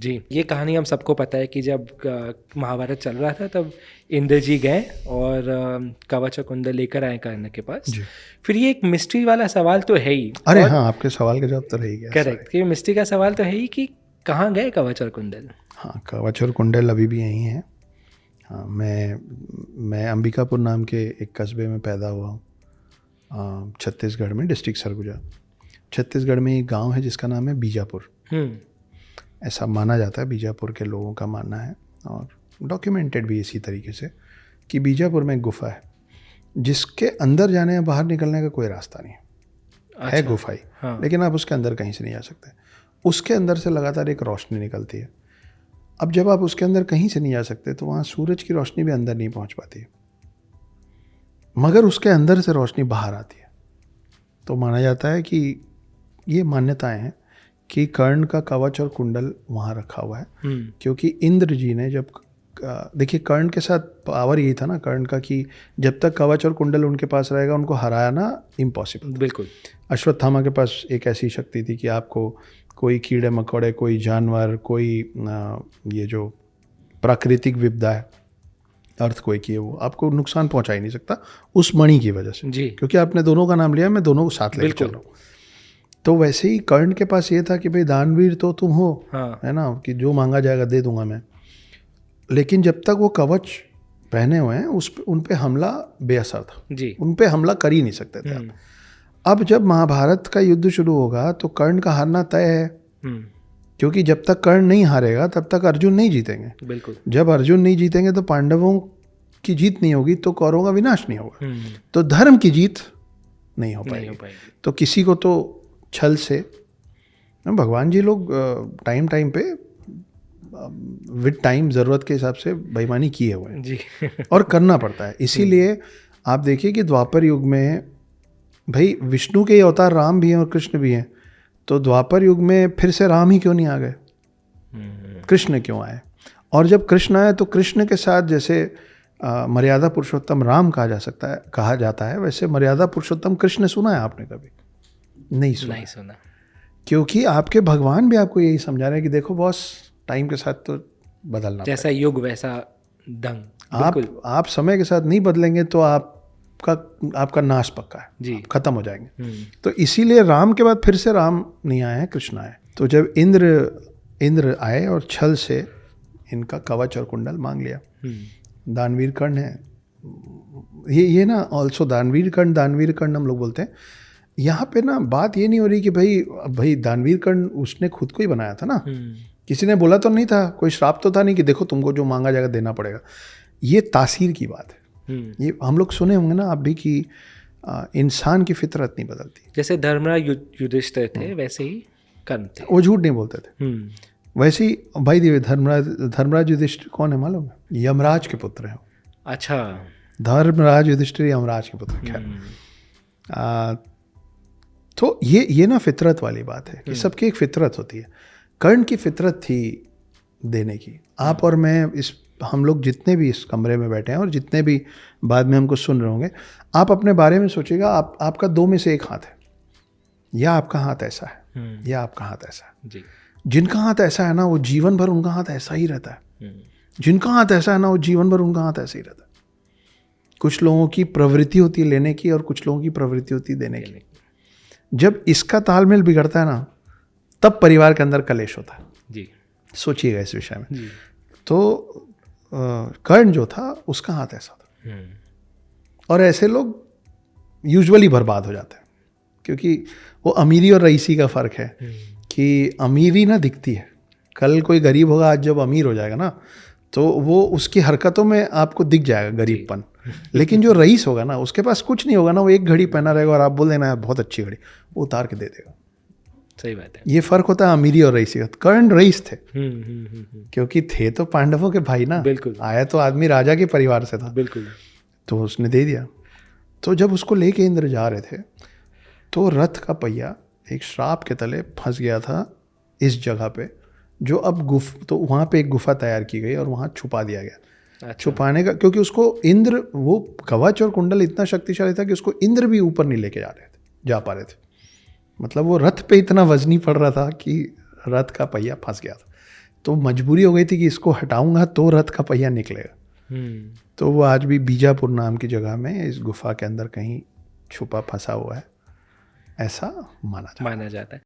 जी, ये कहानी हम सबको पता है कि जब महाभारत चल रहा था तब इंद्र जी गए और कवच और कुंडल लेकर आए कर्ण के पास। जी। फिर ये एक मिस्ट्री वाला सवाल तो है ही। अरे हाँ, आपके सवाल का जवाब तो रह ही गया। करेक्ट, ये मिस्ट्री का सवाल तो है ही कि कहाँ गए कवच और कुंडल। हाँ, कवच और कुंडल अभी भी यहीं हैं। हाँ, मैं अंबिकापुर नाम के एक कस्बे में पैदा हुआ हूँ, छत्तीसगढ़ में, डिस्ट्रिक्ट सरगुजा। छत्तीसगढ़ में एक गांव है जिसका नाम है बीजापुर। ऐसा माना जाता है, बीजापुर के लोगों का मानना है, और डॉक्यूमेंटेड भी इसी तरीके से, कि बीजापुर में एक गुफा है जिसके अंदर जाने या बाहर निकलने का कोई रास्ता नहीं है। अच्छा, है गुफाई, हाँ। लेकिन आप उसके अंदर कहीं से नहीं जा सकते। उसके अंदर से लगातार एक रोशनी निकलती है। अब जब आप उसके अंदर कहीं से नहीं जा सकते तो वहाँ सूरज की रोशनी भी अंदर नहीं पहुँच पाती, मगर उसके अंदर से रोशनी बाहर आती है। तो माना जाता है कि ये मान्यताएं हैं कि कर्ण का कवच और कुंडल वहाँ रखा हुआ है, क्योंकि इंद्र जी ने जब, देखिए कर्ण के साथ पावर यही था ना कर्ण का, कि जब तक कवच और कुंडल उनके पास रहेगा उनको हराना इम्पॉसिबल। बिल्कुल। अश्वत्थामा के पास एक ऐसी शक्ति थी कि आपको कोई कीड़े मकोड़े, कोई जानवर, कोई ये जो प्राकृतिक विपदा है, अर्थ कोई की है, वो आपको नुकसान पहुंचा ही नहीं सकता उस मणि की वजह से जी। क्योंकि आपने दोनों का नाम लिया, मैं दोनों को साथ लेकर चल रहा हूँ। तो वैसे ही कर्ण के पास ये था कि भाई दानवीर तो तुम हो, हाँ। है ना, कि जो मांगा जाएगा दे दूंगा मैं। लेकिन जब तक वो कवच पहने हुए हैं उन पे हमला बेअसर था जी। उन पे हमला कर ही नहीं सकते थे आप। अब जब महाभारत का युद्ध शुरू होगा तो कर्ण का हारना तय है, क्योंकि जब तक कर्ण नहीं हारेगा तब तक अर्जुन नहीं जीतेंगे। बिल्कुल। जब अर्जुन नहीं जीतेंगे तो पांडवों की जीत नहीं होगी, तो कौरवों का विनाश नहीं होगा, तो धर्म की जीत नहीं हो पाएगी। तो किसी को तो छल से, भगवान जी लोग टाइम टाइम पे विद टाइम ज़रूरत के हिसाब से बेईमानी किए हुए हैं जी। और करना पड़ता है। इसीलिए आप देखिए कि द्वापर युग में भाई विष्णु के अवतार राम भी हैं और कृष्ण भी हैं, तो द्वापर युग में फिर से राम ही क्यों नहीं आ गए, कृष्ण क्यों आए? और जब कृष्ण आए तो कृष्ण के साथ जैसे मर्यादा पुरुषोत्तम राम कहा जाता है, वैसे मर्यादा पुरुषोत्तम कृष्ण सुना है आपने कभी? नहीं सुना। क्योंकि आपके भगवान भी आपको यही समझा रहे हैं कि देखो बॉस, टाइम के साथ तो बदलना, जैसा युग वैसा दंग। आप समय के साथ नहीं बदलेंगे तो आपका नाश पक्का है जी, खत्म हो जाएंगे। तो इसीलिए राम के बाद फिर से राम नहीं आए हैं, कृष्ण आए। तो जब इंद्र आए और छल से इनका कवच और कुंडल मांग लिया, दानवीर कर्ण है ये ना, ऑल्सो दानवीर कर्ण हम लोग बोलते हैं। यहाँ पे ना बात ये नहीं हो रही कि भाई दानवीर कर्ण उसने खुद को ही बनाया था ना, किसी ने बोला तो नहीं था, कोई श्राप तो था नहीं कि देखो तुमको जो मांगा जाएगा देना पड़ेगा। ये तासीर की बात है। ये हम लोग सुने होंगे ना आप भी कि इंसान की फितरत नहीं बदलती। जैसे धर्मराज युधिष्ठिर थे वैसे ही कर्ण थे, वो झूठ नहीं बोलते थे। वैसे ही भाई देवे धर्मराज युधिष्ठिर कौन है मालूम है? यमराज के पुत्र हैं। अच्छा, धर्मराज युधिष्ठिर यमराज के पुत्र। खैर, तो ये ना फितरत वाली बात है कि सबकी एक फितरत होती है। कर्ण की फितरत थी देने की। आप और मैं, हम लोग जितने भी इस कमरे में बैठे हैं और जितने भी बाद में हमको सुन रहे होंगे, आप अपने बारे में सोचिएगा, आपका दो में से एक हाथ है, या आपका हाथ ऐसा है या आपका हाथ ऐसा है जी। जिनका हाथ ऐसा है ना वो जीवन भर उनका हाथ ऐसा ही रहता है, जिनका हाथ ऐसा है ना वो जीवन भर उनका हाथ ऐसा ही रहता है। कुछ लोगों की प्रवृत्ति होती है लेने की और कुछ लोगों की प्रवृत्ति होती है देने की। जब इसका तालमेल बिगड़ता है ना तब परिवार के अंदर कलेश होता है जी। सोचिएगा इस विषय में जी। तो कर्ण जो था उसका हाथ ऐसा था, और ऐसे लोग यूजुअली बर्बाद हो जाते हैं, क्योंकि वो अमीरी और रईसी का फर्क है कि अमीरी ना दिखती है, कल कोई गरीब होगा, आज जब अमीर हो जाएगा ना तो वो उसकी हरकतों में आपको दिख जाएगा गरीबपन। लेकिन जो रईस होगा ना उसके पास कुछ नहीं होगा ना, वो एक घड़ी पहना रहेगा और आप बोल देना है बहुत अच्छी घड़ी, वो उतार के दे देगा। सही बात है। ये फर्क होता है अमीरी और रईसी का। कर्ण रईस थे क्योंकि थे तो पांडवों के भाई ना, बिल्कुल। आया तो आदमी राजा के परिवार से था, बिल्कुल। तो उसने दे दिया। तो जब उसको लेके इंद्र जा रहे थे तो रथ का पहिया एक श्राप के तले फंस गया था इस जगह पे, जो अब तो वहाँ पे एक गुफा तैयार की गई और वहाँ छुपा दिया गया। अच्छा। छुपाने का, क्योंकि उसको इंद्र, वो कवच और कुंडल इतना शक्तिशाली था कि उसको इंद्र भी ऊपर नहीं लेके जा पा रहे थे। मतलब वो रथ पे इतना वजनी पड़ रहा था कि रथ का पहिया फंस गया था। तो मजबूरी हो गई थी कि इसको हटाऊंगा तो रथ का पहिया निकलेगा। तो वो आज भी बीजापुर नाम की जगह में इस गुफा के अंदर कहीं छुपा फंसा हुआ है, ऐसा माना जाता है।